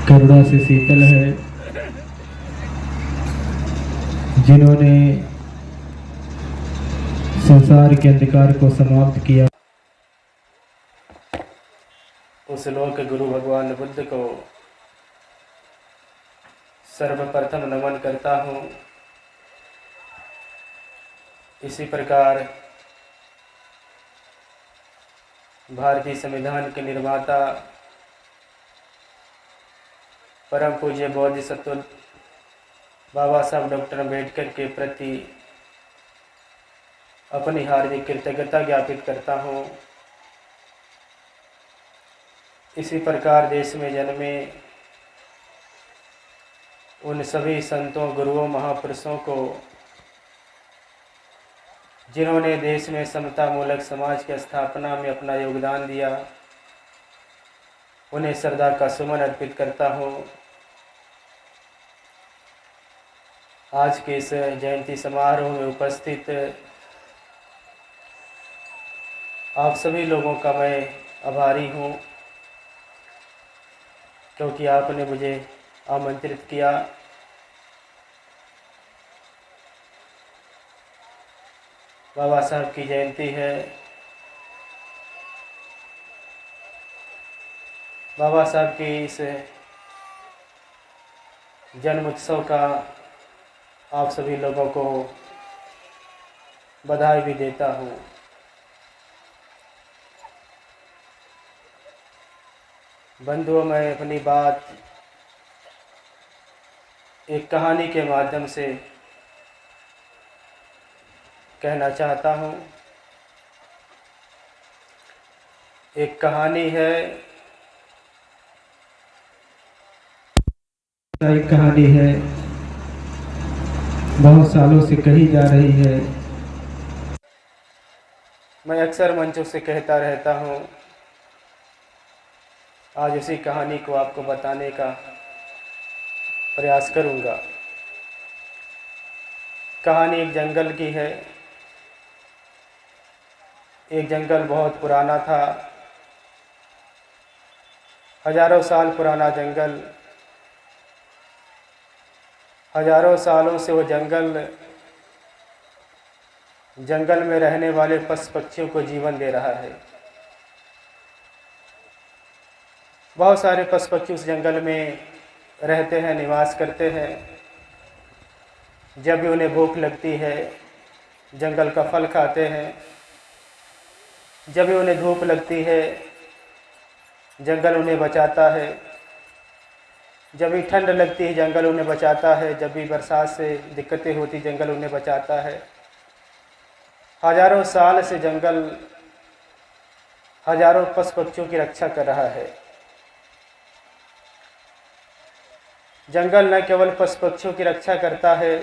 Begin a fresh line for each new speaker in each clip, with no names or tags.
करुणा से शीतल है, जिन्होंने संसार के अंधकार को समाप्त किया।
उस लोक गुरु भगवान बुद्ध को सर्वप्रथम नमन करता हूँ। इसी प्रकार भारतीय संविधान के निर्माता परम पूज्य बोधिसत्व बाबा साहब डॉक्टर अम्बेडकर के प्रति अपनी हार्दिक कृतज्ञता ज्ञापित करता हूँ। इसी प्रकार देश में जन्मे उन सभी संतों, गुरुओं, महापुरुषों को जिन्होंने देश में समता मूलक समाज की स्थापना में अपना योगदान दिया, उन्हें श्रद्धा का सुमन अर्पित करता हूँ। आज के इस जयंती समारोह में उपस्थित आप सभी लोगों का मैं आभारी हूँ, क्योंकि आपने मुझे आमंत्रित किया। बाबा साहब की जयंती है। बाबा साहब की इस जन्म उत्सव का आप सभी लोगों को बधाई भी देता हूँ। बंधुओं, मैं अपनी बात एक कहानी के माध्यम से कहना चाहता हूँ। एक कहानी है,
बहुत सालों से कही जा रही है।
मैं अक्सर मंचों से कहता रहता हूँ। आज उसी कहानी को आपको बताने का प्रयास करूँगा। कहानी एक जंगल की है। एक जंगल बहुत पुराना था, हजारों साल पुराना जंगल। हजारों सालों से वो जंगल में रहने वाले पशु पक्षियों को जीवन दे रहा है। बहुत सारे पशु पक्षी उस जंगल में रहते हैं, निवास करते हैं। जब भी उन्हें भूख लगती है, जंगल का फल खाते हैं। जब भी उन्हें धूप लगती है, जंगल उन्हें बचाता है। जब भी ठंड लगती है, जंगल उन्हें बचाता है। जब भी बरसात से दिक्कतें होती, जंगल उन्हें बचाता है। हजारों साल से जंगल हजारों पशु पक्षियों की रक्षा कर रहा है। जंगल न केवल पशु पक्षियों की रक्षा करता है,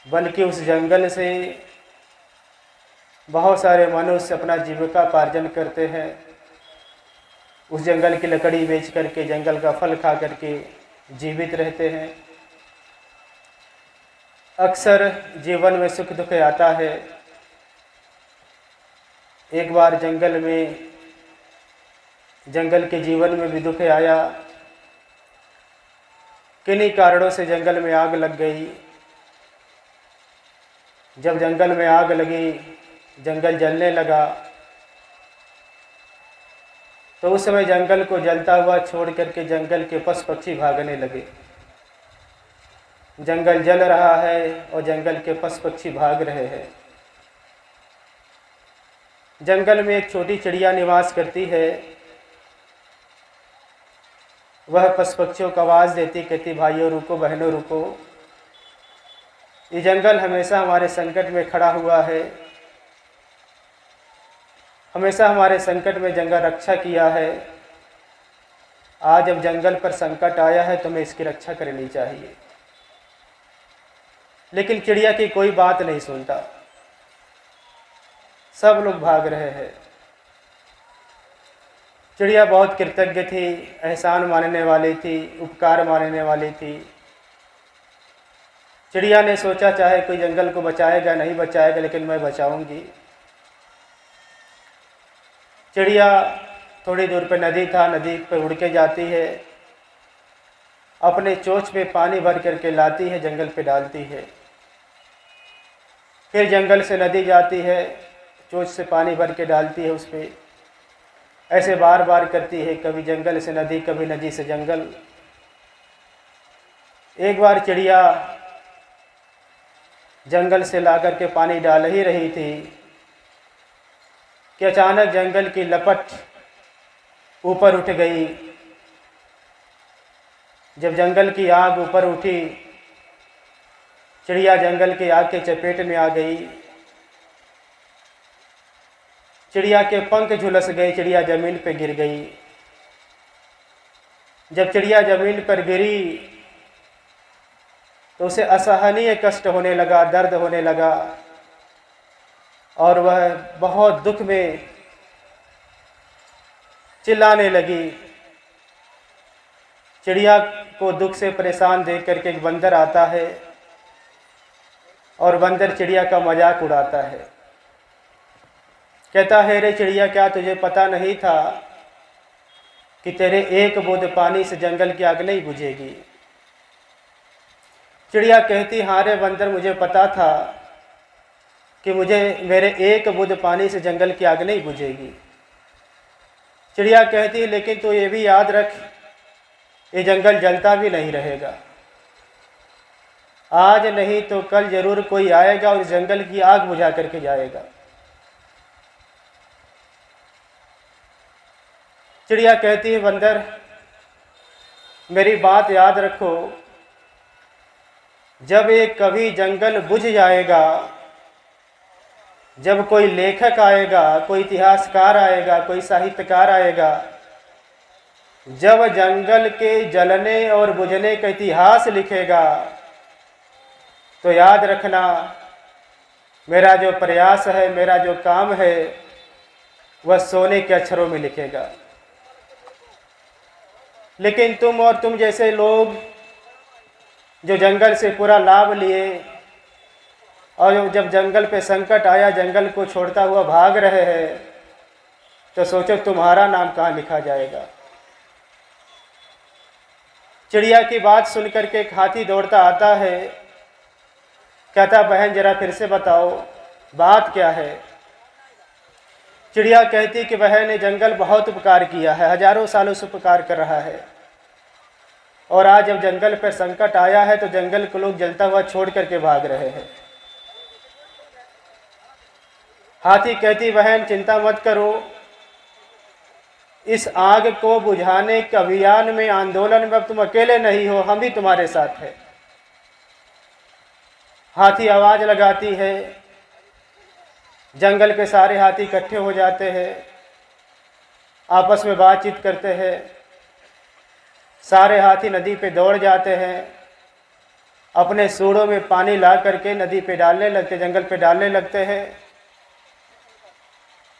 बल्कि उस जंगल से बहुत सारे मनुष्य अपना जीविकोपार्जन करते हैं। उस जंगल की लकड़ी बेच करके, जंगल का फल खा करके जीवित रहते हैं। अक्सर जीवन में सुख दुख आता है। एक बार जंगल के जीवन में भी दुख आया। किन्हीं कारणों से जंगल में आग लग गई। जब जंगल में आग लगी, जंगल जलने लगा, तो उस समय जंगल को जलता हुआ छोड़ करके जंगल के पशु पक्षी भागने लगे। जंगल जल रहा है और जंगल के पशु पक्षी भाग रहे हैं। जंगल में एक छोटी चिड़िया निवास करती है। वह पशु पक्षियों को आवाज़ देती, कहती, भाइयों रुको, बहनों रुको। ये जंगल हमेशा हमारे संकट में खड़ा हुआ है। हमेशा हमारे संकट में जंगल रक्षा किया है। आज जब जंगल पर संकट आया है तो हमें इसकी रक्षा करनी चाहिए। लेकिन चिड़िया की कोई बात नहीं सुनता। सब लोग भाग रहे हैं। चिड़िया बहुत कृतज्ञ थी, एहसान मानने वाली थी, उपकार मानने वाली थी। चिड़िया ने सोचा, चाहे कोई जंगल को बचाएगा नहीं बचाएगा, लेकिन मैं बचाऊंगी। चिड़िया थोड़ी दूर पे नदी था, नदी पे उड़ के जाती है, अपने चोंच में पानी भर करके लाती है, जंगल पे डालती है। फिर जंगल से नदी जाती है, चोंच से पानी भर के डालती है उस पर। ऐसे बार बार करती है, कभी जंगल से नदी, कभी नदी से जंगल। एक बार चिड़िया जंगल से ला कर के पानी डाल ही रही थी कि अचानक जंगल की लपट ऊपर उठ गई। जब जंगल की आग ऊपर उठी, चिड़िया जंगल की आग के चपेट में आ गई। चिड़िया के पंख झुलस गए, चिड़िया जमीन पर गिर गई। जब चिड़िया जमीन पर गिरी तो उसे असहनीय कष्ट होने लगा, दर्द होने लगा, और वह बहुत दुख में चिल्लाने लगी। चिड़िया को दुख से परेशान देख करके एक बंदर आता है और बंदर चिड़िया का मजाक उड़ाता है। कहता है, रे चिड़िया, क्या तुझे पता नहीं था कि तेरे एक बूंद पानी से जंगल की आग नहीं बुझेगी? चिड़िया कहती, हाँ रे बंदर, मुझे पता था कि मेरे एक बूंद पानी से जंगल की आग नहीं बुझेगी। चिड़िया कहती, लेकिन तू ये भी याद रख, ये जंगल जलता भी नहीं रहेगा। आज नहीं तो कल जरूर कोई आएगा और इस जंगल की आग बुझा करके जाएगा। चिड़िया कहती है, बंदर, मेरी बात याद रखो, जब एक कभी जंगल बुझ जाएगा, जब कोई लेखक आएगा, कोई इतिहासकार आएगा, कोई साहित्यकार आएगा, जब जंगल के जलने और बुझने का इतिहास लिखेगा, तो याद रखना, मेरा जो प्रयास है, मेरा जो काम है, वह सोने के अक्षरों में लिखेगा। लेकिन तुम और तुम जैसे लोग जो जंगल से पूरा लाभ लिए और जब जंगल पे संकट आया, जंगल को छोड़ता हुआ भाग रहे हैं, तो सोचो तुम्हारा नाम कहाँ लिखा जाएगा। चिड़िया की बात सुनकर के एक हाथी दौड़ता आता है, कहता, बहन जरा फिर से बताओ बात क्या है। चिड़िया कहती कि बहन, ने जंगल बहुत उपकार किया है, हजारों सालों से उपकार कर रहा है, और आज जब जंगल पर संकट आया है तो जंगल को लोग जलता हुआ छोड़ करके भाग रहे हैं। हाथी कहती, बहन चिंता मत करो, इस आग को बुझाने के अभियान में, आंदोलन में अब तुम अकेले नहीं हो, हम भी तुम्हारे साथ हैं। हाथी आवाज लगाती है, जंगल के सारे हाथी इकट्ठे हो जाते हैं, आपस में बातचीत करते हैं। सारे हाथी नदी पे दौड़ जाते हैं, अपने सूंडों में पानी ला करके नदी पे डालने लगते, जंगल पे डालने लगते हैं।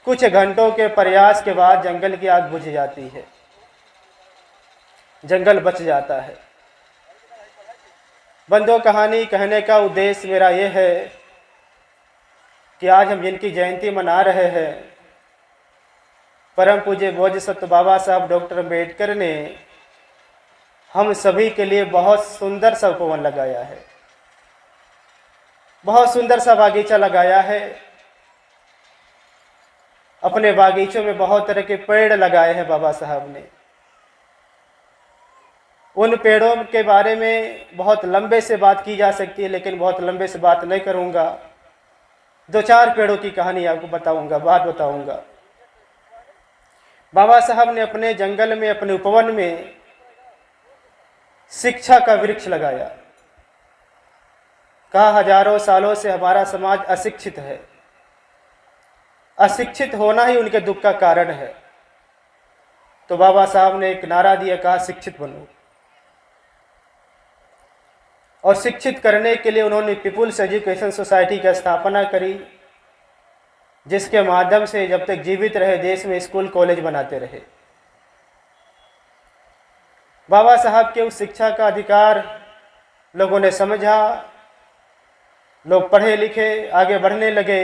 कुछ घंटों के प्रयास के बाद जंगल की आग बुझ जाती है, जंगल बच जाता है। बंधुओं, कहानी कहने का उद्देश्य मेरा ये है कि आज हम जिनकी जयंती मना रहे हैं, परम पूज्य बोधिसत्व बाबा साहब डॉक्टर अम्बेडकर ने हम सभी के लिए बहुत सुंदर सा उपवन लगाया है, बहुत सुंदर सा बागीचा लगाया है। अपने बागीचों में बहुत तरह के पेड़ लगाए हैं बाबा साहब ने। उन पेड़ों के बारे में बहुत लंबे से बात की जा सकती है, लेकिन बहुत लंबे से बात नहीं करूंगा। दो चार पेड़ों की कहानी आपको बताऊंगा, बात बताऊंगा। बाबा साहब ने अपने जंगल में, अपने उपवन में शिक्षा का वृक्ष लगाया। कहा, हजारों सालों से हमारा समाज अशिक्षित है, अशिक्षित होना ही उनके दुख का कारण है। तो बाबा साहब ने एक नारा दिया, कहा शिक्षित बनो। और शिक्षित करने के लिए उन्होंने पीपुल्स एजुकेशन सोसाइटी की स्थापना करी, जिसके माध्यम से जब तक जीवित रहे देश में स्कूल कॉलेज बनाते रहे। बाबा साहब के उस शिक्षा का अधिकार लोगों ने समझा, लोग पढ़े लिखे, आगे बढ़ने लगे।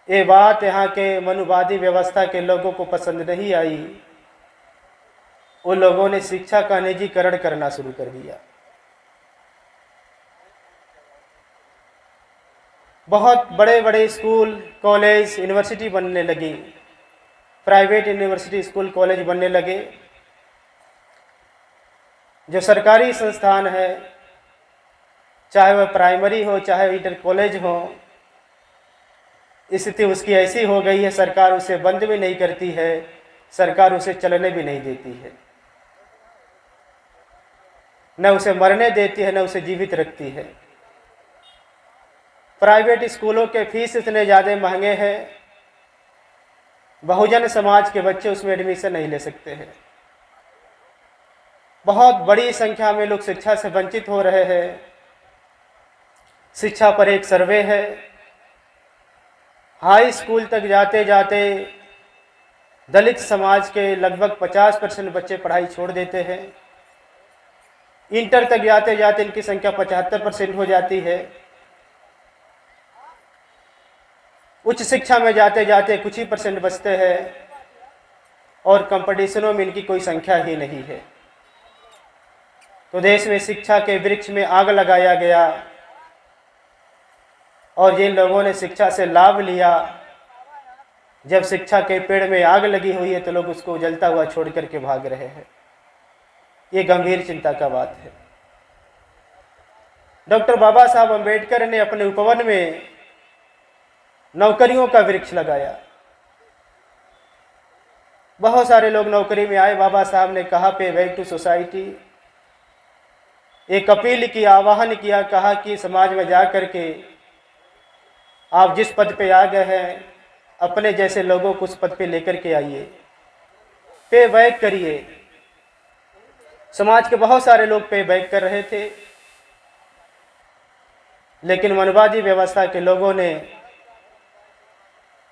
ये बात यहाँ के मनुवादी व्यवस्था के लोगों को पसंद नहीं आई। उन लोगों ने शिक्षा का निजीकरण करना शुरू कर दिया। बहुत बड़े बड़े स्कूल, कॉलेज, यूनिवर्सिटी बनने लगी, प्राइवेट यूनिवर्सिटी, स्कूल, कॉलेज बनने लगे। जो सरकारी संस्थान है, चाहे वह प्राइमरी हो चाहे इंटर कॉलेज हो, स्थिति उसकी ऐसी हो गई है, सरकार उसे बंद भी नहीं करती है, सरकार उसे चलने भी नहीं देती है, न उसे मरने देती है, न उसे जीवित रखती है। प्राइवेट स्कूलों के फीस इतने ज़्यादा महंगे हैं, बहुजन समाज के बच्चे उसमें एडमिशन नहीं ले सकते हैं। बहुत बड़ी संख्या में लोग शिक्षा से वंचित हो रहे हैं। शिक्षा पर एक सर्वे है, हाई स्कूल तक जाते जाते दलित समाज के लगभग 50% बच्चे पढ़ाई छोड़ देते हैं। इंटर तक जाते जाते इनकी संख्या 75% हो जाती है। उच्च शिक्षा में जाते जाते कुछ ही % बचते हैं और कंपटीशनों में इनकी कोई संख्या ही नहीं है। तो देश में शिक्षा के वृक्ष में आग लगाया गया और जिन लोगों ने शिक्षा से लाभ लिया, जब शिक्षा के पेड़ में आग लगी हुई है तो लोग उसको जलता हुआ छोड़ करके भाग रहे हैं। ये गंभीर चिंता का बात है। डॉक्टर बाबा साहब अम्बेडकर ने अपने उपवन में नौकरियों का वृक्ष लगाया। बहुत सारे लोग नौकरी में आए। बाबा साहब ने कहा पे बैक टू सोसाइटी, एक अपील की, आह्वान किया, कहा कि समाज में जा कर के आप जिस पद पे आ गए हैं अपने जैसे लोगों को उस पद पे लेकर के आइए, पे बैक करिए। समाज के बहुत सारे लोग पे बैक कर रहे थे, लेकिन मनवादी व्यवस्था के लोगों ने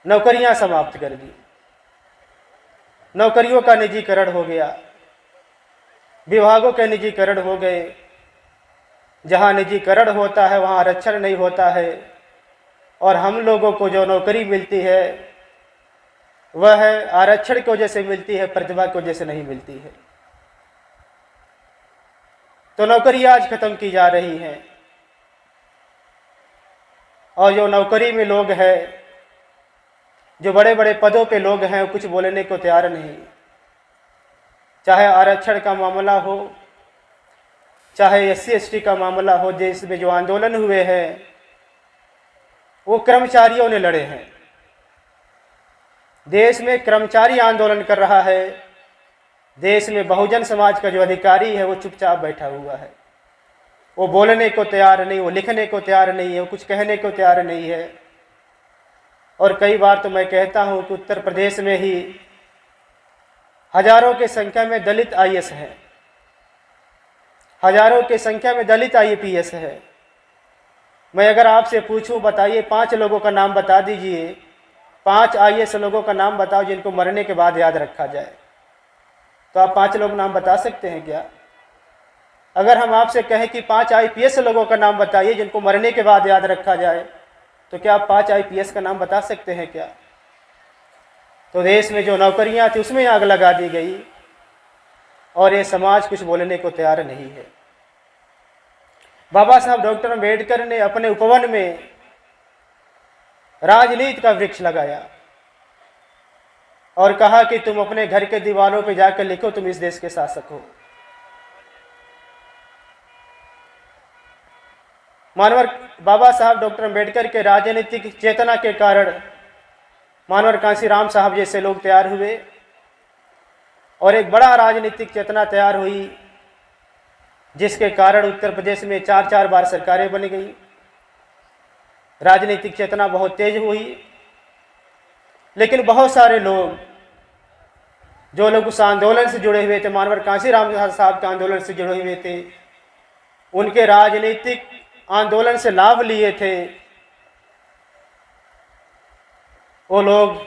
नौकरियां समाप्त कर दी। नौकरियों का निजीकरण हो गया, विभागों के निजीकरण हो गए। जहां निजीकरण होता है वहां आरक्षण नहीं होता है, और हम लोगों को जो नौकरी मिलती है वह आरक्षण की वजह से मिलती है, प्रतिभा की वजह से नहीं मिलती है। तो नौकरी आज खत्म की जा रही हैं, और जो नौकरी में लोग हैं, जो बड़े बड़े पदों पे लोग हैं, कुछ बोलने को तैयार नहीं। चाहे आरक्षण का मामला हो, चाहे SC ST का मामला हो, देश में जो आंदोलन हुए हैं वो कर्मचारियों ने लड़े हैं। देश में कर्मचारी आंदोलन कर रहा है, देश में बहुजन समाज का जो अधिकारी है वो चुपचाप बैठा हुआ है। वो बोलने को तैयार नहीं, वो लिखने को तैयार नहीं है, वो कुछ कहने को तैयार नहीं है। और कई बार तो मैं कहता हूं कि उत्तर प्रदेश में ही हजारों की संख्या में दलित IAS हैं, हजारों की संख्या में दलित IAPS है। मैं अगर आपसे पूछूं, बताइए 5 लोगों का नाम बता दीजिए, 5 IAS लोगों का नाम बताओ जिनको मरने के बाद याद रखा जाए, तो आप 5 लोग नाम बता सकते हैं क्या? अगर हम आपसे कहें कि 5 IPS लोगों का नाम बताइए जिनको मरने के बाद याद रखा जाए, तो क्या आप 5 IPS का नाम बता सकते हैं क्या? तो देश में जो नौकरियां थी उसमें आग लगा दी गई, और ये समाज कुछ बोलने को तैयार नहीं है। बाबा साहब डॉक्टर अम्बेडकर ने अपने उपवन में राजनीति का वृक्ष लगाया और कहा कि तुम अपने घर के दीवारों पे जाकर लिखो, तुम इस देश के शासक हो। मानवर बाबा साहब डॉक्टर अम्बेडकर के राजनीतिक चेतना के कारण मानवर कांशीराम साहब जैसे लोग तैयार हुए, और एक बड़ा राजनीतिक चेतना तैयार हुई, जिसके कारण उत्तर प्रदेश में 4-4 बार सरकारें बन गई। राजनीतिक चेतना बहुत तेज हुई, लेकिन बहुत सारे लोग, जो लोग उस आंदोलन से जुड़े हुए थे, मानवर कांशीराम साहब के आंदोलन से जुड़े हुए थे, उनके राजनीतिक आंदोलन से लाभ लिए थे, वो लोग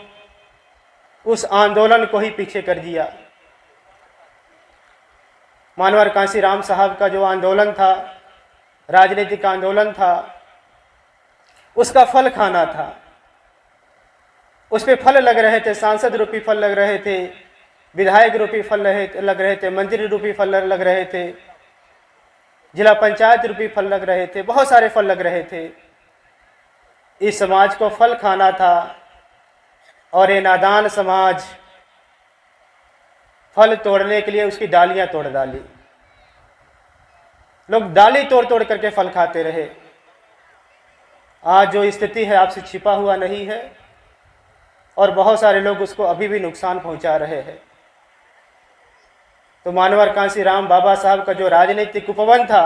उस आंदोलन को ही पीछे कर दिया। मानवर कांशीराम साहब का जो आंदोलन था, राजनीतिक आंदोलन था, उसका फल खाना था। उस पर फल लग रहे थे, सांसद रूपी फल लग रहे थे, विधायक रूपी फल लग रहे थे, मंत्री रूपी फल लग रहे थे, जिला पंचायत रूपी फल लग रहे थे, बहुत सारे फल लग रहे थे। इस समाज को फल खाना था और ये नादान समाज फल तोड़ने के लिए उसकी डालियां तोड़ डाली। लोग डाली तोड़ तोड़ करके फल खाते रहे। आज जो स्थिति है आपसे छिपा हुआ नहीं है और बहुत सारे लोग उसको अभी भी नुकसान पहुंचा रहे हैं। तो मानवर कांसी राम बाबा साहब का जो राजनीतिक उपवन था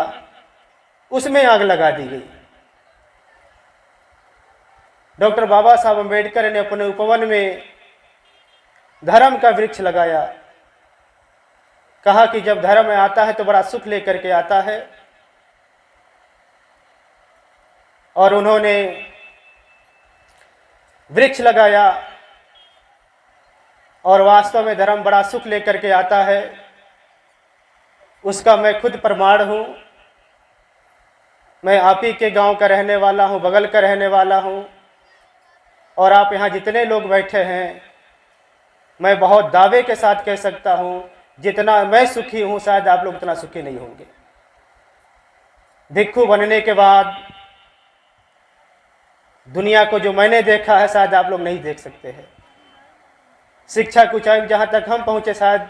उसमें आग लगा दी गई। डॉक्टर बाबा साहब अम्बेडकर ने अपने उपवन में धर्म का वृक्ष लगाया। कहा कि जब धर्म आता है तो बड़ा सुख लेकर के आता है, और उन्होंने वृक्ष लगाया और वास्तव में धर्म बड़ा सुख लेकर के आता है। उसका मैं खुद प्रमाण हूँ। मैं आप ही के गांव का रहने वाला हूँ, बगल का रहने वाला हूँ, और आप यहाँ जितने लोग बैठे हैं मैं बहुत दावे के साथ कह सकता हूँ जितना मैं सुखी हूँ शायद आप लोग उतना सुखी नहीं होंगे। भिक्षु बनने के बाद दुनिया को जो मैंने देखा है शायद आप लोग नहीं देख सकते हैं। शिक्षा की ऊंचाई जहाँ तक हम पहुँचे शायद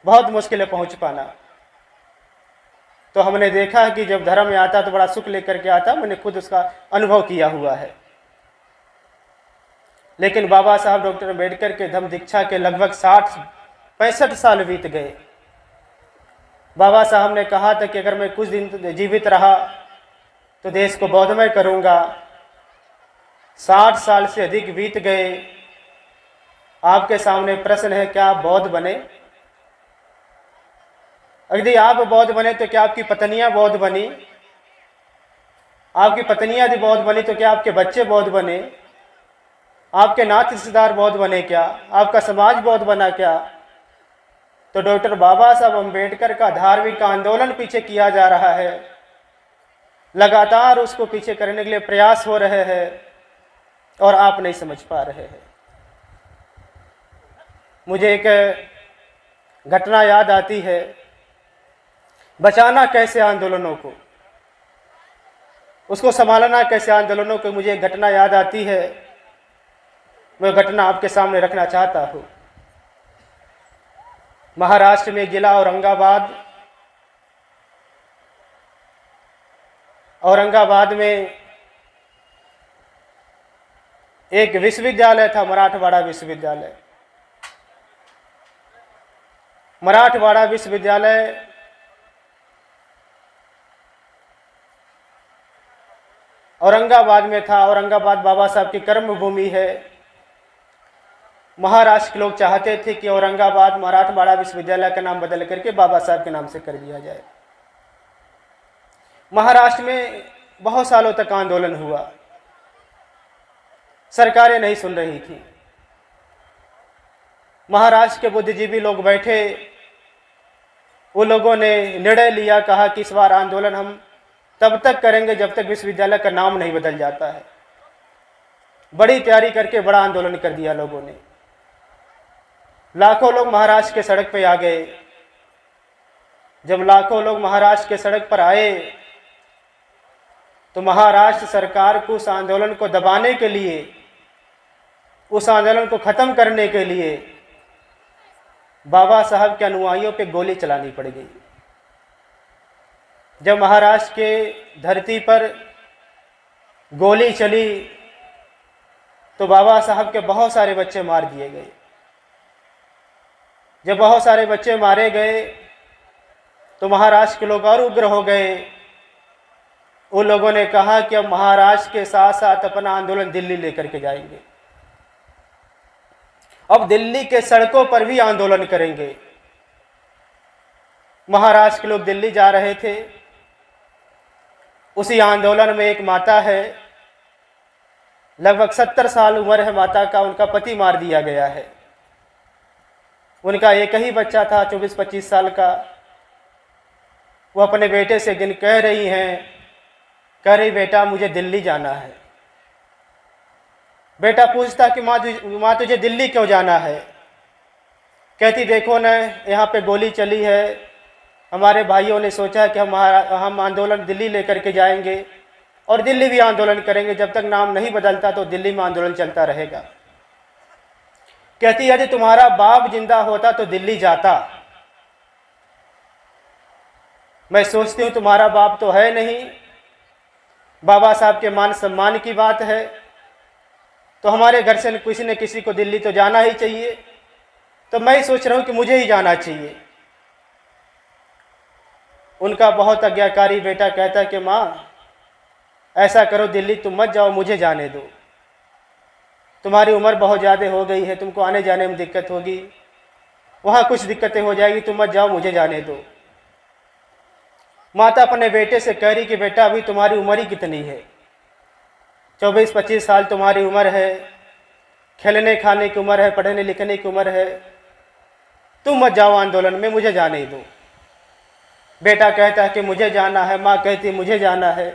बहुत मुश्किल है पहुँच पाना। तो हमने देखा है कि जब धर्म में आता तो बड़ा सुख लेकर के आता। मैंने खुद उसका अनुभव किया हुआ है। लेकिन बाबा साहब डॉक्टर अम्बेडकर के धम्म दीक्षा के लगभग 65 साल बीत गए। बाबा साहब ने कहा था कि अगर मैं कुछ दिन जीवित रहा तो देश को बौद्धमय करूंगा। 60 साल से अधिक बीत गए। आपके सामने प्रश्न है, क्या आप बौद्ध बने? यदि आप बौद्ध बने तो क्या आपकी पत्नियां बौद्ध बनी? आपकी पत्नियां यदि बौद्ध बनी तो क्या आपके बच्चे बौद्ध बने? आपके नाते रिश्तेदार बौद्ध बने क्या? आपका समाज बौद्ध बना क्या? तो डॉक्टर बाबा साहब अम्बेडकर का धार्मिक आंदोलन पीछे किया जा रहा है। लगातार उसको पीछे करने के लिए प्रयास हो रहे हैं और आप नहीं समझ पा रहे हैं। मुझे एक घटना याद आती है। बचाना कैसे आंदोलनों को, उसको संभालना कैसे आंदोलनों को, मुझे एक घटना याद आती है। मैं घटना आपके सामने रखना चाहता हूँ। महाराष्ट्र में जिला औरंगाबाद में एक विश्वविद्यालय था, मराठवाड़ा विश्वविद्यालय। मराठवाड़ा विश्वविद्यालय औरंगाबाद में था। औरंगाबाद बाबा साहब की कर्म भूमि है। महाराष्ट्र के लोग चाहते थे कि औरंगाबाद मराठवाड़ा विश्वविद्यालय का नाम बदल करके बाबा साहब के नाम से कर दिया जाए। महाराष्ट्र में बहुत सालों तक आंदोलन हुआ, सरकारें नहीं सुन रही थी। महाराष्ट्र के बुद्धिजीवी लोग बैठे, वो लोगों ने निर्णय लिया, कहा कि इस बार आंदोलन हम तब तक करेंगे जब तक विश्वविद्यालय का नाम नहीं बदल जाता है। बड़ी तैयारी करके बड़ा आंदोलन कर दिया लोगों ने। लाखों लोग महाराष्ट्र के सड़क पे आ गए। जब लाखों लोग महाराष्ट्र के सड़क पर आए तो महाराष्ट्र सरकार को उस आंदोलन को दबाने के लिए, उस आंदोलन को खत्म करने के लिए बाबा साहब के अनुयायियों पे गोली चलानी पड़ गई। जब महाराष्ट्र के धरती पर गोली चली तो बाबा साहब के बहुत सारे बच्चे मार दिए गए। जब बहुत सारे बच्चे मारे गए तो महाराष्ट्र के लोग और उग्र हो गए। उन लोगों ने कहा कि अब महाराष्ट्र के साथ साथ अपना आंदोलन दिल्ली लेकर के जाएंगे। अब दिल्ली के सड़कों पर भी आंदोलन करेंगे। महाराष्ट्र के लोग दिल्ली जा रहे थे। उसी आंदोलन में एक माता है, लगभग 70 साल उम्र है माता का। उनका पति मार दिया गया है। उनका एक ही बच्चा था, 24-25 साल का। वो अपने बेटे से एक दिन कह रही बेटा मुझे दिल्ली जाना है। बेटा पूछता कि माँ तुझे दिल्ली क्यों जाना है? कहती देखो न, यहाँ पे गोली चली है, हमारे भाइयों ने सोचा कि हम आंदोलन दिल्ली लेकर के जाएंगे और दिल्ली भी आंदोलन करेंगे, जब तक नाम नहीं बदलता तो दिल्ली में आंदोलन चलता रहेगा। कहती यदि तुम्हारा बाप जिंदा होता तो दिल्ली जाता। मैं सोचती हूँ तुम्हारा बाप तो है नहीं, बाबा साहब के मान सम्मान की बात है, तो हमारे घर से किसी न किसी को दिल्ली तो जाना ही चाहिए। तो मैं सोच रहा हूँ कि मुझे ही जाना चाहिए। उनका बहुत आज्ञाकारी बेटा कहता है कि माँ ऐसा करो, दिल्ली तुम मत जाओ, मुझे जाने दो, तुम्हारी उम्र बहुत ज़्यादा हो गई है, तुमको आने जाने में दिक्कत होगी, वहाँ कुछ दिक्कतें हो जाएगी, तुम मत जाओ, मुझे जाने दो। माता अपने बेटे से कह रही कि बेटा अभी तुम्हारी उम्र ही कितनी है, 24-25 साल तुम्हारी उम्र है, खेलने खाने की उम्र है, पढ़ने लिखने की उम्र है, तुम मत जाओ आंदोलन में, मुझे जाने दो। बेटा कहता है कि मुझे जाना है, माँ कहती मुझे जाना है।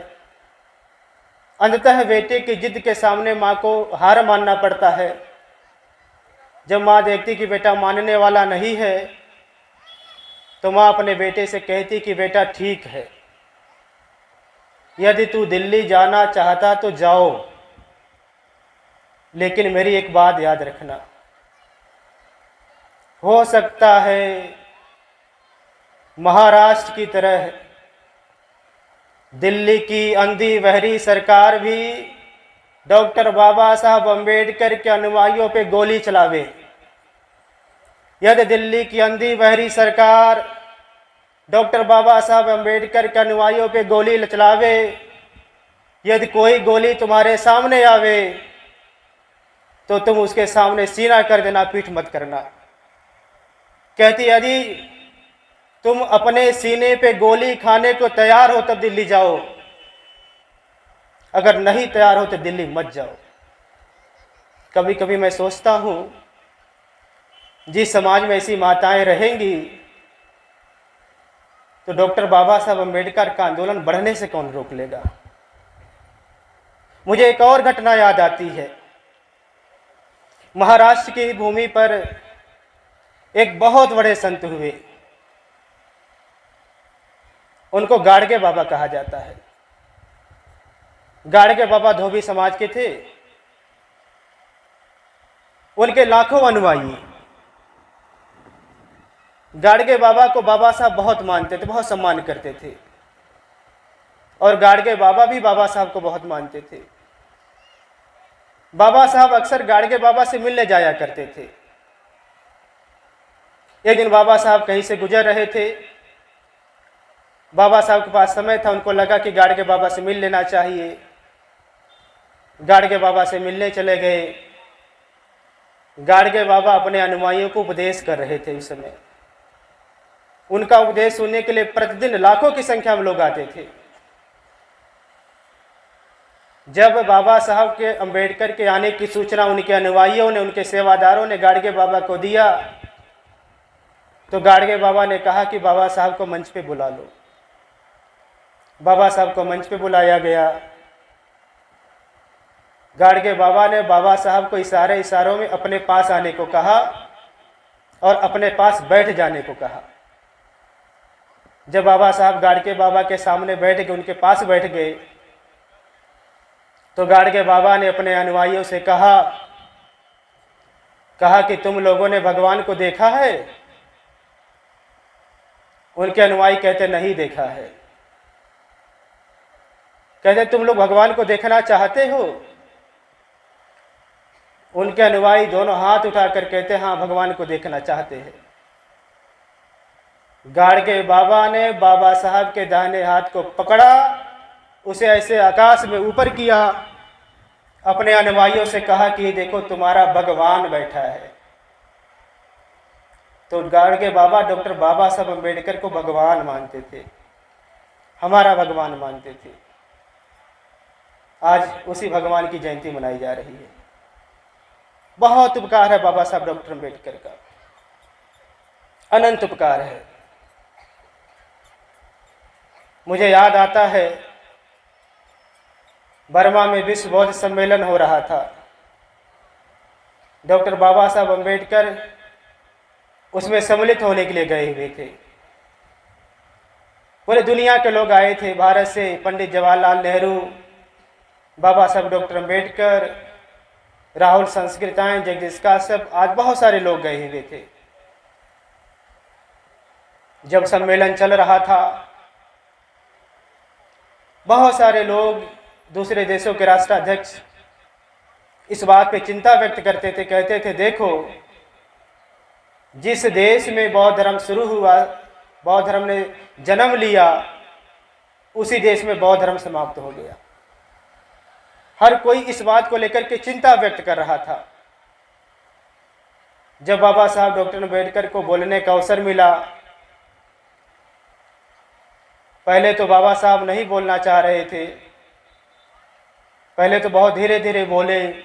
अंततः बेटे की जिद के सामने माँ को हार मानना पड़ता है। जब माँ देखती कि बेटा मानने वाला नहीं है तो माँ अपने बेटे से कहती कि बेटा ठीक है, यदि तू दिल्ली जाना चाहता तो जाओ, लेकिन मेरी एक बात याद रखना, हो सकता है महाराष्ट्र की तरह दिल्ली की अंधी बहरी सरकार भी डॉक्टर बाबा साहब अम्बेडकर के अनुयायियों पे गोली चलावे। यदि दिल्ली की अंधी बहरी सरकार डॉक्टर बाबा साहब अम्बेडकर के अनुयायियों पे गोली चलावे, यदि कोई गोली तुम्हारे सामने आवे तो तुम उसके सामने सीना कर देना, पीठ मत करना। कहती यदि तुम अपने सीने पे गोली खाने को तैयार हो तब दिल्ली जाओ, अगर नहीं तैयार हो तो दिल्ली मत जाओ। कभी कभी मैं सोचता हूँ जिस समाज में ऐसी माताएं रहेंगी तो डॉक्टर बाबा साहब अम्बेडकर का आंदोलन बढ़ने से कौन रोक लेगा। मुझे एक और घटना याद आती है। महाराष्ट्र की भूमि पर एक बहुत बड़े संत हुए, उनको गाड़गे बाबा कहा जाता है। गाड़गे बाबा धोबी समाज के थे, उनके लाखों अनुयायी गाड़गे बाबा को बाबा साहब बहुत मानते थे, बहुत सम्मान करते थे, और गाड़गे बाबा भी बाबा साहब को बहुत मानते थे। बाबा साहब अक्सर गाड़गे बाबा से मिलने जाया करते थे। एक दिन बाबा साहब कहीं से गुजर रहे थे, बाबा साहब के पास समय था, उनको लगा कि गाड़गे बाबा से मिल लेना चाहिए। गाड़गे बाबा से मिलने चले गए। गाड़गे बाबा अपने अनुयायियों को उपदेश कर रहे थे। उस समय उनका उपदेश सुनने के लिए प्रतिदिन लाखों की संख्या में लोग आते थे। जब बाबा साहब के अंबेडकर के आने की सूचना उनके अनुयायियों ने, उनके सेवादारों ने गाड़गे बाबा को दिया तो गाड़गे बाबा ने कहा कि बाबा साहब को मंच पे बुला लो। बाबा साहब को मंच पे बुलाया गया। गाड़गे बाबा ने बाबा साहब को इशारों में अपने पास आने को कहा और अपने पास बैठ जाने को कहा। जब बाबा साहब गाड़गे बाबा के सामने बैठ गए, उनके पास बैठ गए, तो गाड़गे बाबा ने अपने अनुयायियों से कहा कि तुम लोगों ने भगवान को देखा है? उनके अनुयायी कहते नहीं देखा है। कहते तुम लोग भगवान को देखना चाहते हो? उनके अनुयायी दोनों हाथ उठाकर कहते हाँ, भगवान को देखना चाहते हैं। गाड़गे बाबा ने बाबा साहब के दाहिने हाथ को पकड़ा, उसे ऐसे आकाश में ऊपर किया, अपने अनुयायियों से कहा कि देखो तुम्हारा भगवान बैठा है। तो गाड़गे बाबा डॉक्टर बाबा साहब अम्बेडकर को भगवान मानते थे, हमारा भगवान मानते थे। आज उसी भगवान की जयंती मनाई जा रही है। बहुत उपकार है बाबा साहब डॉक्टर अम्बेडकर का, अनंत उपकार है। मुझे याद आता है बर्मा में विश्व बौद्ध सम्मेलन हो रहा था। डॉक्टर बाबा साहब अम्बेडकर उसमें सम्मिलित होने के लिए गए हुए थे। पूरे दुनिया के लोग आए थे, भारत से पंडित जवाहरलाल नेहरू, बाबा साहब डॉक्टर अम्बेडकर, राहुल संस्कृतायन, जगदीश काश्यप, आज बहुत सारे लोग गए हुए थे। जब सम्मेलन चल रहा था, बहुत सारे लोग, दूसरे देशों के राष्ट्राध्यक्ष इस बात पे चिंता व्यक्त करते थे, कहते थे देखो, जिस देश में बौद्ध धर्म शुरू हुआ, बौद्ध धर्म ने जन्म लिया, उसी देश में बौद्ध धर्म समाप्त हो गया। हर कोई इस बात को लेकर के चिंता व्यक्त कर रहा था। जब बाबा साहब डॉक्टर अम्बेडकर को बोलने का अवसर मिला, पहले तो बाबा साहब नहीं बोलना चाह रहे थे, पहले तो बहुत धीरे धीरे बोले,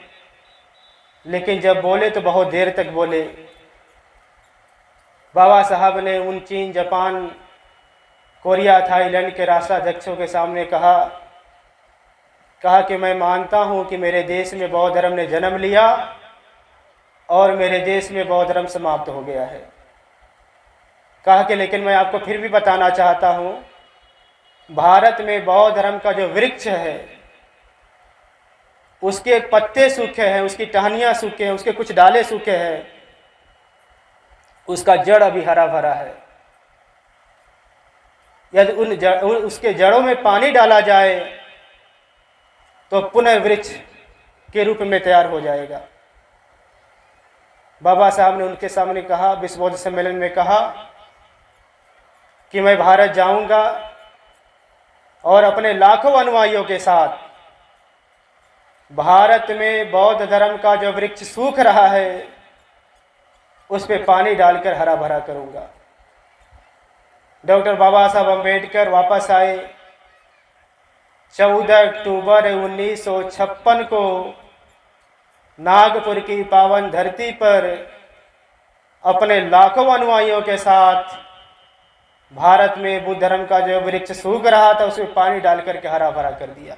लेकिन जब बोले तो बहुत देर तक बोले। बाबा साहब ने उन चीन, जापान, कोरिया, थाईलैंड के राष्ट्राध्यक्षों के सामने कहा कि मैं मानता हूं कि मेरे देश में बौद्ध धर्म ने जन्म लिया और मेरे देश में बौद्ध धर्म समाप्त हो गया है। कहा कि लेकिन मैं आपको फिर भी बताना चाहता हूं, भारत में बौद्ध धर्म का जो वृक्ष है, उसके पत्ते सूखे हैं, उसकी टहनियाँ सूखे हैं, उसके कुछ डाले सूखे हैं, उसका जड़ अभी हरा भरा है। यदि उसके जड़ों में पानी डाला जाए तो पुनः वृक्ष के रूप में तैयार हो जाएगा। बाबा साहब ने उनके सामने कहा, विश्व बौद्ध सम्मेलन में कहा कि मैं भारत जाऊंगा और अपने लाखों अनुयायियों के साथ भारत में बौद्ध धर्म का जो वृक्ष सूख रहा है, उस पे पानी डालकर हरा भरा करूंगा। डॉक्टर बाबा साहब अम्बेडकर वापस आए। 14 अक्टूबर 1956 को नागपुर की पावन धरती पर अपने लाखों अनुयायियों के साथ भारत में बुद्ध धर्म का जो वृक्ष सूख रहा था, उसमें पानी डाल करके हरा भरा कर दिया।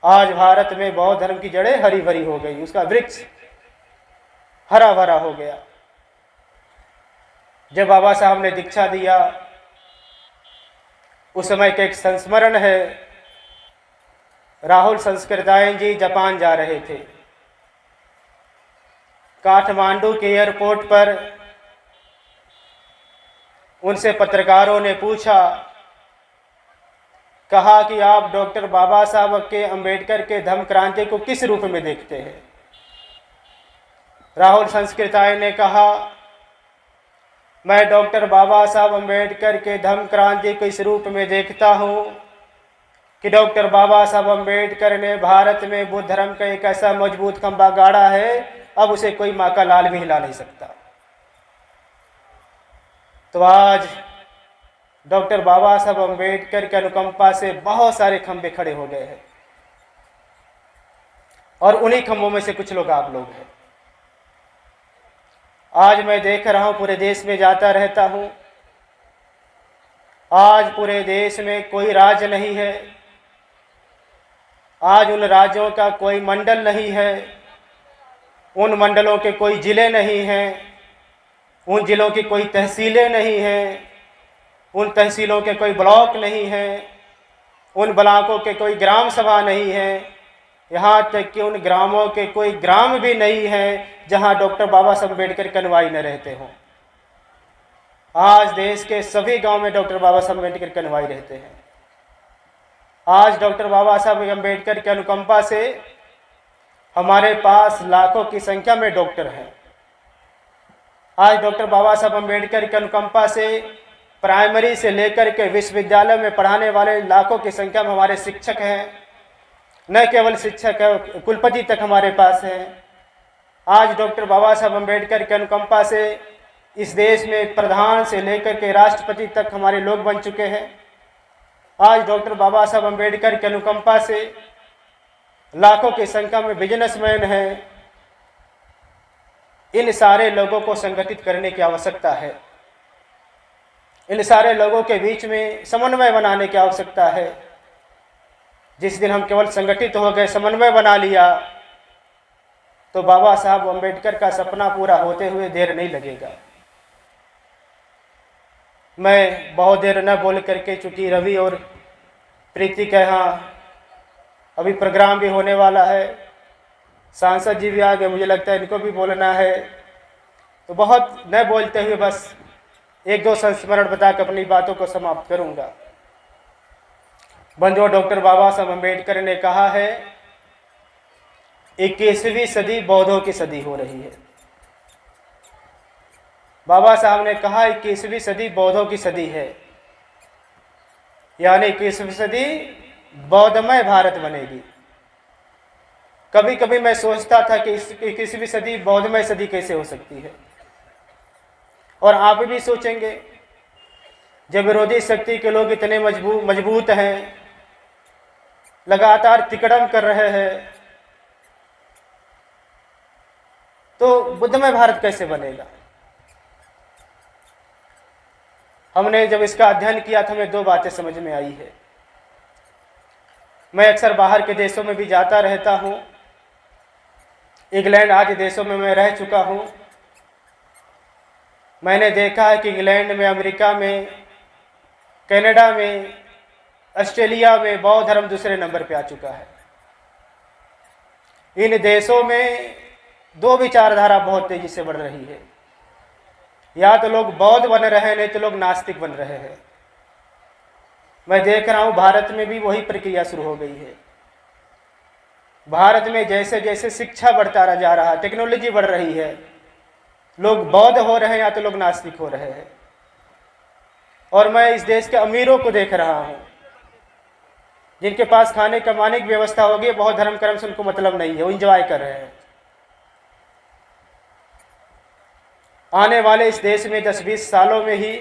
आज भारत में बौद्ध धर्म की जड़ें हरी भरी हो गई, उसका वृक्ष हरा भरा हो गया। जब बाबा साहब ने दीक्षा दिया, उस समय का एक संस्मरण है। राहुल संस्कृतायन जी जापान जा रहे थे। काठमांडू के एयरपोर्ट पर उनसे पत्रकारों ने पूछा, कहा कि आप डॉक्टर बाबा साहब के अम्बेडकर के धम्म क्रांति को किस रूप में देखते हैं? राहुल संस्कृतायन ने कहा, मैं डॉक्टर बाबा साहब अम्बेडकर के धम्म क्रांति को इस रूप में देखता हूँ कि डॉक्टर बाबा साहब अम्बेडकर ने भारत में बुद्ध धर्म का एक ऐसा मजबूत खंभा गाड़ा है, अब उसे कोई माँ का लाल भी हिला नहीं सकता। तो आज डॉक्टर बाबा साहब अम्बेडकर की अनुकंपा से बहुत सारे खंभे खड़े हो गए हैं, और उन्हीं खंभों में से कुछ लोग आप लोग हैं। आज मैं देख रहा हूं, पूरे देश में जाता रहता हूं, आज पूरे देश में कोई राज्य नहीं है, आज उन राज्यों का कोई मंडल नहीं है, उन मंडलों के कोई जिले नहीं हैं, उन जिलों की कोई तहसीलें नहीं हैं, उन तहसीलों के कोई ब्लॉक नहीं हैं, उन ब्लॉकों के कोई ग्राम सभा नहीं है, यहाँ तक कि उन ग्रामों के कोई ग्राम भी नहीं है जहाँ डॉक्टर बाबा साहब अम्बेडकर के अनुयायी न रहते हों। आज देश के सभी गांव में डॉक्टर बाबा साहब अम्बेडकर के अनुयायी रहते हैं। आज डॉक्टर बाबा साहब अम्बेडकर के अनुकंपा से हमारे पास लाखों की संख्या में डॉक्टर हैं। आज डॉक्टर बाबा साहब अम्बेडकर के अनुकंपा से प्राइमरी से लेकर के विश्वविद्यालय में पढ़ाने वाले लाखों की संख्या में हमारे शिक्षक हैं। न केवल शिक्षक है, कुलपति तक हमारे पास हैं। आज डॉक्टर बाबा साहब अम्बेडकर के अनुकंपा से इस देश में प्रधान से लेकर के राष्ट्रपति तक हमारे लोग बन चुके हैं। आज डॉक्टर बाबा साहब अम्बेडकर के अनुकंपा से लाखों की संख्या में बिजनेसमैन हैं। इन सारे लोगों को संगठित करने की आवश्यकता है। इन सारे लोगों के बीच में समन्वय बनाने की आवश्यकता है। जिस दिन हम केवल संगठित हो गए, समन्वय बना लिया, तो बाबा साहब अम्बेडकर का सपना पूरा होते हुए देर नहीं लगेगा। मैं बहुत देर न बोल करके, चूँकि रवि और प्रीति के यहाँ अभी प्रोग्राम भी होने वाला है, सांसद जी भी आ गए, मुझे लगता है इनको भी बोलना है, तो बहुत न बोलते हुए बस एक दो संस्मरण बता कर अपनी बातों को समाप्त करूंगा। बंधुओं, डॉक्टर बाबा साहब अम्बेडकर ने कहा है 21वीं सदी बौद्धों की सदी हो रही है। बाबा साहब ने कहा 21वीं सदी बौद्धों की सदी है, यानी 21वीं सदी बौद्धमय भारत बनेगी। कभी कभी मैं सोचता था कि 21वीं सदी बौद्धमय सदी कैसे हो सकती है, और आप भी सोचेंगे जब विरोधी शक्ति के लोग इतने मजबूत हैं, लगातार तिकड़म कर रहे हैं, तो बुद्धमय भारत कैसे बनेगा। हमने जब इसका अध्ययन किया था, हमें दो बातें समझ में आई है। मैं अक्सर बाहर के देशों में भी जाता रहता हूँ, इंग्लैंड आदि देशों में मैं रह चुका हूँ। मैंने देखा है कि इंग्लैंड में, अमेरिका में, कनाडा में, ऑस्ट्रेलिया में बौद्ध धर्म दूसरे नंबर पे आ चुका है। इन देशों में दो विचारधारा बहुत तेजी से बढ़ रही है, या तो लोग बौद्ध बन रहे हैं, नहीं तो लोग नास्तिक बन रहे हैं। मैं देख रहा हूँ भारत में भी वही प्रक्रिया शुरू हो गई है। भारत में जैसे जैसे शिक्षा बढ़ता जा रहा है, टेक्नोलॉजी बढ़ रही है, लोग बौद्ध हो रहे हैं या तो लोग नास्तिक हो रहे हैं। और मैं इस देश के अमीरों को देख रहा हूँ, जिनके पास खाने कमाने की व्यवस्था होगी, बहुत धर्म कर्म से उनको मतलब नहीं है, वो इंजॉय कर रहे हैं। आने वाले इस देश में 10-20 सालों में ही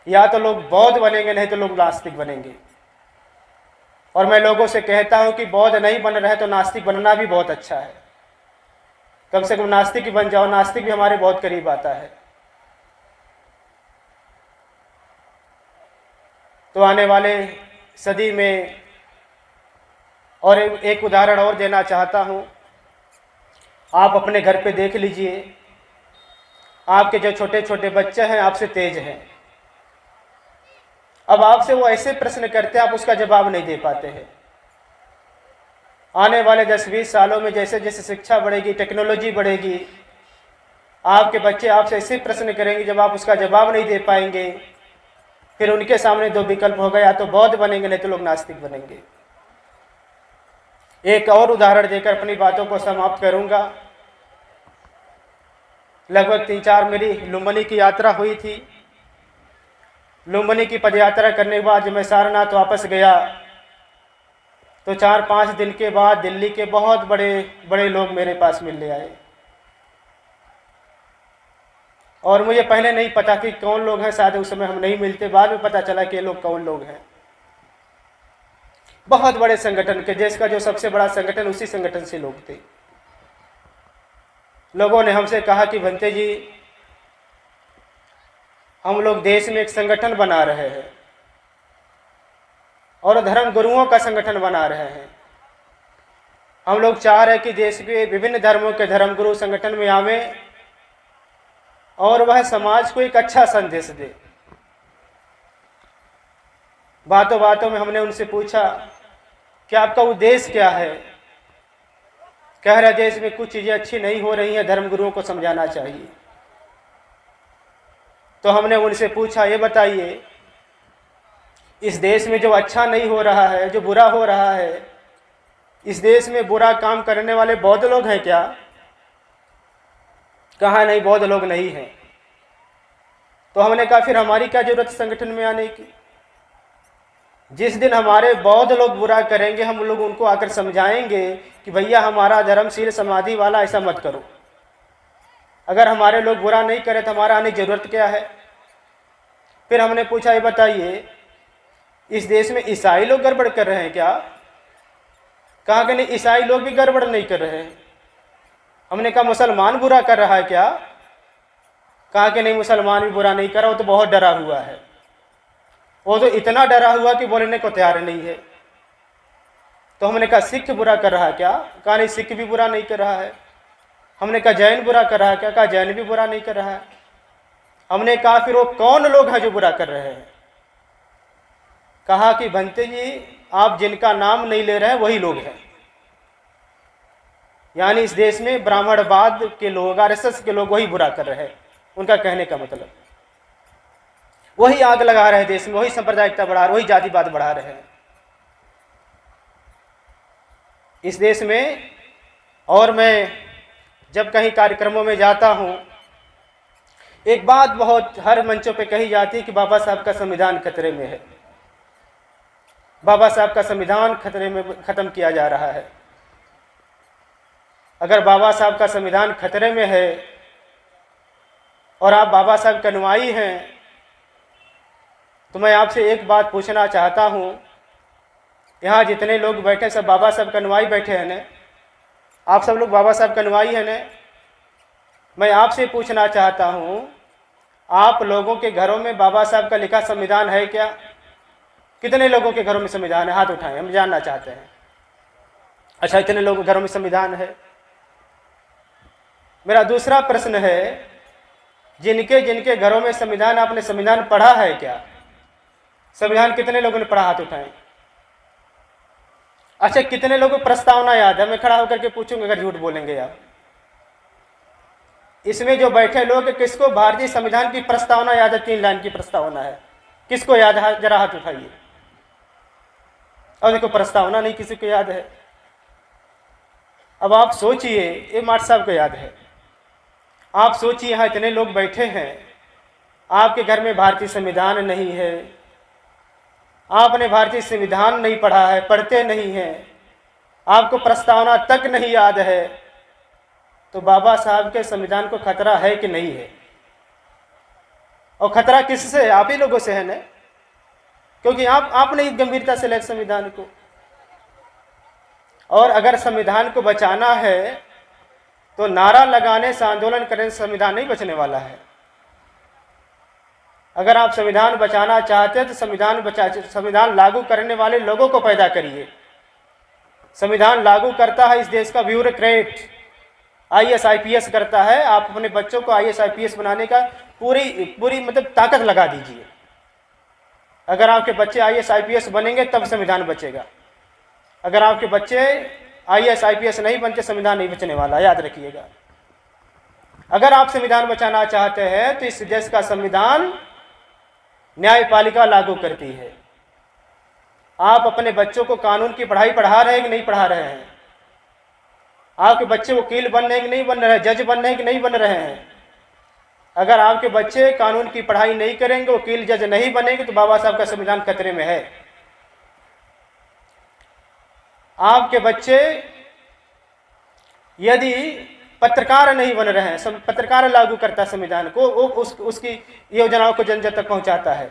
या तो लोग बौद्ध बनेंगे, नहीं तो लोग नास्तिक बनेंगे। और मैं लोगों से कहता हूं कि बौद्ध नहीं बन रहे तो नास्तिक बनना भी बहुत अच्छा है। कम से कम नास्तिक ही बन जाओ, नास्तिक भी हमारे बहुत करीब आता है। तो आने वाले सदी में, और एक उदाहरण और देना चाहता हूं, आप अपने घर पे देख लीजिए, आपके जो छोटे छोटे बच्चे हैं आपसे तेज हैं। अब आपसे वो ऐसे प्रश्न करते हैं, आप उसका जवाब नहीं दे पाते हैं। आने वाले 10-20 सालों में जैसे जैसे शिक्षा बढ़ेगी, टेक्नोलॉजी बढ़ेगी, आपके बच्चे आपसे ऐसे प्रश्न करेंगे जब आप उसका जवाब नहीं दे पाएंगे। फिर उनके सामने दो विकल्प हो गए, या तो बौद्ध बनेंगे, नहीं तो लोग नास्तिक बनेंगे। एक और उदाहरण देकर अपनी बातों को समाप्त करूंगा। लगभग 3-4 मेरी लुम्बिनी की यात्रा हुई थी। लुम्बिनी की पदयात्रा करने के बाद जब मैं सारनाथ वापस गया, तो 4-5 दिन के बाद दिल्ली के बहुत बड़े बड़े लोग मेरे पास मिलने आए, और मुझे पहले नहीं पता कि कौन लोग हैं। शायद उस समय हम नहीं मिलते, बाद में पता चला कि ये लोग कौन लोग हैं। बहुत बड़े संगठन के, देश का जो सबसे बड़ा संगठन, उसी संगठन से लोग थे। लोगों ने हमसे कहा कि भंते जी, हम लोग देश में एक संगठन बना रहे हैं और धर्म गुरुओं का संगठन बना रहे हैं। हम लोग चाह रहे हैं कि देश के विभिन्न धर्मों के धर्मगुरु संगठन में आवें और वह समाज को एक अच्छा संदेश दे। बातों बातों में हमने उनसे पूछा कि आपका उद्देश्य क्या है। कह रहे देश में कुछ चीज़ें अच्छी नहीं हो रही हैं, धर्मगुरुओं को समझाना चाहिए। तो हमने उनसे पूछा, ये बताइए, इस देश में जो अच्छा नहीं हो रहा है, जो बुरा हो रहा है, इस देश में बुरा काम करने वाले बौद्ध लोग हैं क्या? कहा नहीं, बौद्ध लोग नहीं हैं। तो हमने कहा फिर हमारी क्या जरूरत संगठन में आने की? जिस दिन हमारे बौद्ध लोग बुरा करेंगे, हम लोग उनको आकर समझाएंगे कि भैया हमारा धर्म शील समाधि वाला, ऐसा मत करो। अगर हमारे लोग बुरा नहीं करे तो हमारा आने की जरूरत क्या है? फिर हमने पूछा, ये बताइए, इस देश में ईसाई लोग गड़बड़ कर रहे हैं क्या? कहा कि नहीं, ईसाई लोग भी गड़बड़ नहीं कर रहे हैं। हमने कहा मुसलमान बुरा कर रहा है क्या? कहा कि नहीं, मुसलमान भी बुरा नहीं कर रहा, वो तो बहुत डरा हुआ है। वो तो इतना डरा हुआ कि बोलने को तैयार नहीं है। तो हमने कहा सिख बुरा कर रहा है क्या? कहा नहीं, सिख भी बुरा नहीं कर रहा है। हमने कहा जैन बुरा कर रहा है क्या? कहा जैन भी बुरा नहीं कर रहा है। हमने कहा फिर वो कौन लोग हैं जो बुरा कर रहे हैं? कहा कि भंते जी आप जिनका नाम नहीं ले रहे हैं वही लोग हैं। यानी इस देश में ब्राह्मणवाद के लोग, आरएसएस के लोग वही बुरा कर रहे हैं। उनका कहने का मतलब वही आग लगा रहे हैं देश में, वही सांप्रदायिकता बढ़ा रहे, वही जातिवाद बढ़ा रहे हैं इस देश में। और मैं जब कहीं कार्यक्रमों में जाता हूँ, एक बात बहुत हर मंचों पे कही जाती है कि बाबा साहब का संविधान खतरे में है, बाबा साहब का संविधान खतरे में, खत्म किया जा रहा है। अगर बाबा साहब का संविधान खतरे में है और आप बाबा साहब के अनुयायी हैं, तो मैं आपसे एक बात पूछना चाहता हूँ। यहाँ जितने लोग बैठे सब बाबा साहब के अनुयायी बैठे हैं ना? आप सब लोग बाबा साहब के अनुयायी हैं ना? मैं आपसे पूछना चाहता हूँ, आप लोगों के घरों में बाबा साहब का लिखा संविधान है क्या? कितने लोगों के घरों में संविधान है? हाथ उठाएं, हम जानना चाहते हैं। अच्छा, इतने लोगों के घरों में संविधान है। मेरा दूसरा प्रश्न है, जिनके जिनके घरों में संविधान, आपने संविधान पढ़ा है क्या? संविधान कितने लोगों ने पढ़ा? हाथ उठाएं। अच्छा, कितने लोगों को प्रस्तावना याद है? मैं खड़ा होकर के पूछूंगा अगर झूठ बोलेंगे आप। इसमें जो बैठे लोग, किसको भारतीय संविधान की प्रस्तावना याद है? 3 लाइन की प्रस्तावना है, किसको याद है? जरा हाथ उठाइए। और देखो, प्रस्तावना नहीं किसी को याद है। अब आप सोचिए, ये माट साहब को याद है। आप सोचिए, यहाँ इतने लोग बैठे हैं, आपके घर में भारतीय संविधान नहीं है, आपने भारतीय संविधान नहीं पढ़ा है, पढ़ते नहीं हैं, आपको प्रस्तावना तक नहीं याद है, तो बाबा साहब के संविधान को खतरा है कि नहीं है? और खतरा किससे है? आप ही लोगों से है ना, क्योंकि आपने इस गंभीरता से लिया संविधान को। और अगर संविधान को बचाना है तो नारा लगाने से, आंदोलन करने से संविधान नहीं बचने वाला है। अगर आप संविधान बचाना चाहते हैं तो संविधान लागू करने वाले लोगों को पैदा करिए। संविधान लागू करता है इस देश का ब्यूरोक्रेट, IAS IPS करता है। आप अपने बच्चों को IAS IPS बनाने का पूरी मतलब ताकत लगा दीजिए। अगर आपके बच्चे IAS IPS बनेंगे तब संविधान बचेगा। अगर आपके बच्चे IAS IPS नहीं बनते, संविधान नहीं बचने वाला, याद रखिएगा। अगर आप संविधान बचाना चाहते हैं तो इस देश का संविधान न्यायपालिका लागू करती है। आप अपने बच्चों को कानून की पढ़ाई पढ़ा रहे हैं कि नहीं पढ़ा रहे हैं? आपके बच्चे वकील बन रहे हैं कि नहीं बन रहे हैं? जज बन रहे हैं कि नहीं बन रहे हैं? अगर आपके बच्चे कानून की पढ़ाई नहीं करेंगे, वकील जज नहीं बनेंगे, तो बाबा साहब का संविधान खतरे में है। आपके बच्चे यदि पत्रकार नहीं बन रहे हैं, पत्रकार लागू करता संविधान को, उसकी योजनाओं को जन जन तक पहुंचाता है।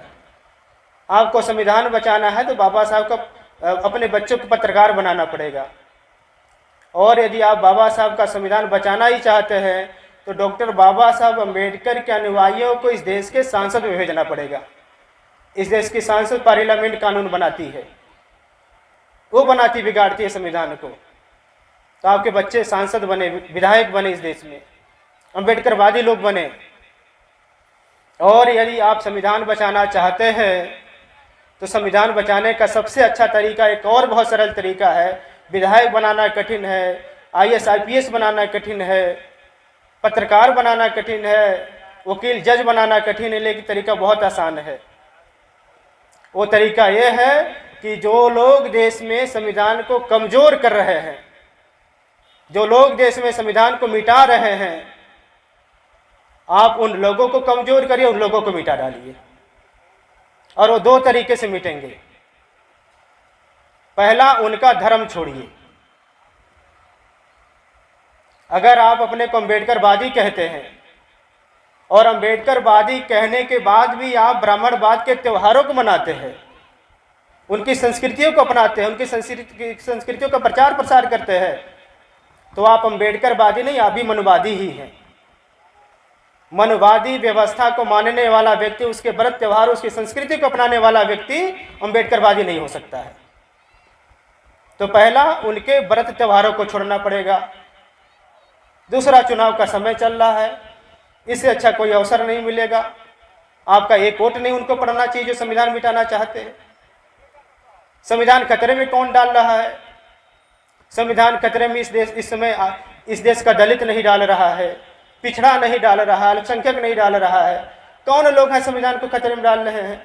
आपको संविधान बचाना है तो बाबा साहब का अपने बच्चों को पत्रकार बनाना पड़ेगा। और यदि आप बाबा साहब का संविधान बचाना ही चाहते हैं तो डॉक्टर बाबा साहब अम्बेडकर के अनुयायियों को इस देश के सांसद में भेजना पड़ेगा। इस देश की सांसद पार्लियामेंट कानून बनाती है, वो बनाती बिगाड़ती है संविधान को। तो आपके बच्चे सांसद बने, विधायक बने, इस देश में अम्बेडकरवादी लोग बने। और यदि आप संविधान बचाना चाहते हैं तो संविधान बचाने का सबसे अच्छा तरीका, एक और बहुत सरल तरीका है। विधायक बनाना कठिन है, IAS IPS बनाना कठिन है, पत्रकार बनाना कठिन है, वकील जज बनाना कठिन है, लेकिन तरीका बहुत आसान है। वो तरीका ये है कि जो लोग देश में संविधान को कमजोर कर रहे हैं, जो लोग देश में संविधान को मिटा रहे हैं, आप उन लोगों को कमजोर करिए, उन लोगों को मिटा डालिए। और वो 2 तरीके से मिटेंगे। पहला, उनका धर्म छोड़िए। अगर आप अपने को अम्बेडकरवादी कहते हैं और अम्बेडकरवादी कहने के बाद भी आप ब्राह्मणवाद के त्योहारों को मनाते हैं, उनकी संस्कृतियों को अपनाते हैं, उनकी संस्कृतियों का प्रचार प्रसार करते हैं, तो आप अम्बेडकरवादी नहीं, आप भी मनवादी ही हैं। मनवादी व्यवस्था को मानने वाला व्यक्ति, उसके व्रत त्योहार, उसकी संस्कृति को अपनाने वाला व्यक्ति अम्बेडकरवादी नहीं हो सकता है। तो पहला, उनके व्रत त्योहारों को छोड़ना पड़ेगा। दूसरा चुनाव का समय चल रहा है, इससे अच्छा कोई अवसर नहीं मिलेगा। आपका एक वोट नहीं उनको पड़ना चाहिए जो संविधान मिटाना चाहते हैं। संविधान खतरे में कौन डाल रहा है? संविधान खतरे में इस समय इस देश का दलित नहीं डाल रहा है, पिछड़ा नहीं डाल रहा है, अल्पसंख्यक नहीं डाल रहा है। कौन लोग हैं संविधान को खतरे में डाल रहे हैं?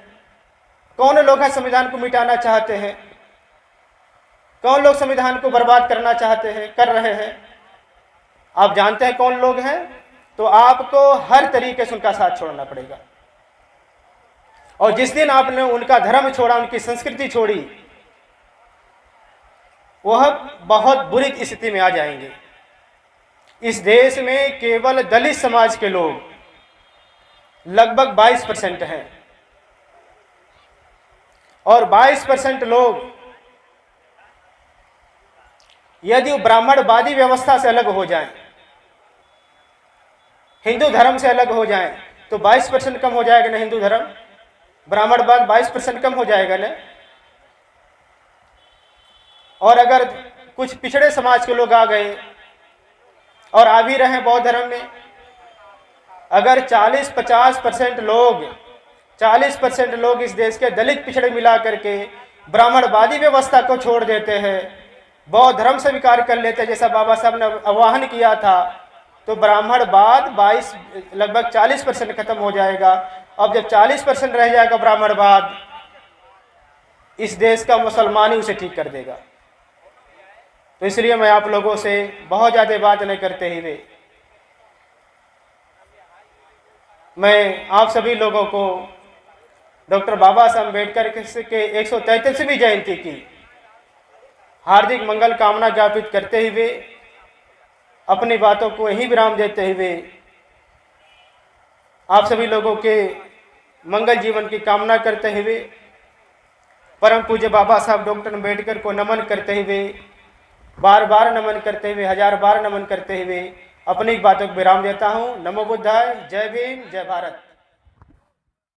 कौन लोग हैं संविधान को मिटाना चाहते हैं? कौन लोग संविधान को बर्बाद करना चाहते हैं, कर रहे हैं? आप जानते हैं कौन लोग हैं? तो आपको हर तरीके से उनका साथ छोड़ना पड़ेगा। और जिस दिन आपने उनका धर्म छोड़ा, उनकी संस्कृति छोड़ी, वह बहुत बुरी स्थिति में आ जाएंगे। इस देश में केवल दलित समाज के लोग लगभग 22% हैं, और 22% लोग यदि ब्राह्मणवादी व्यवस्था से अलग हो जाएं, हिंदू धर्म से अलग हो जाएं, तो 22% कम हो जाएगा ना हिंदू धर्म, ब्राह्मणवाद 22% कम हो जाएगा ना। और अगर कुछ पिछड़े समाज के लोग आ गए और आ भी रहे बौद्ध धर्म में, अगर 40-50% लोग इस देश के दलित पिछड़े मिला करके ब्राह्मणवादी व्यवस्था को छोड़ देते हैं, बौद्ध धर्म स्वीकार कर लेते हैं, जैसा बाबा साहब ने आह्वान किया था, तो ब्राह्मणवाद लगभग 40% खत्म हो जाएगा। अब जब 40% रह जाएगा ब्राह्मणवाद, इस देश का मुसलमान ही उसे ठीक कर देगा। तो इसलिए मैं आप लोगों से बहुत ज़्यादा बात नहीं करते हुए मैं आप सभी लोगों को डॉक्टर बाबा साहब अम्बेडकर के 133वीं जयंती की हार्दिक मंगल कामना ज्ञापित करते हुए अपनी बातों को यहीं विराम देते हुए आप सभी लोगों के मंगल जीवन की कामना करते हुए परम पूज्य बाबा साहब डॉक्टर अम्बेडकर को नमन करते हुए, बार बार नमन करते हुए, 1000 बार नमन करते हुए अपनी बातों को विराम देता हूँ। नमो बुद्धाय। जय भीम, जय भारत।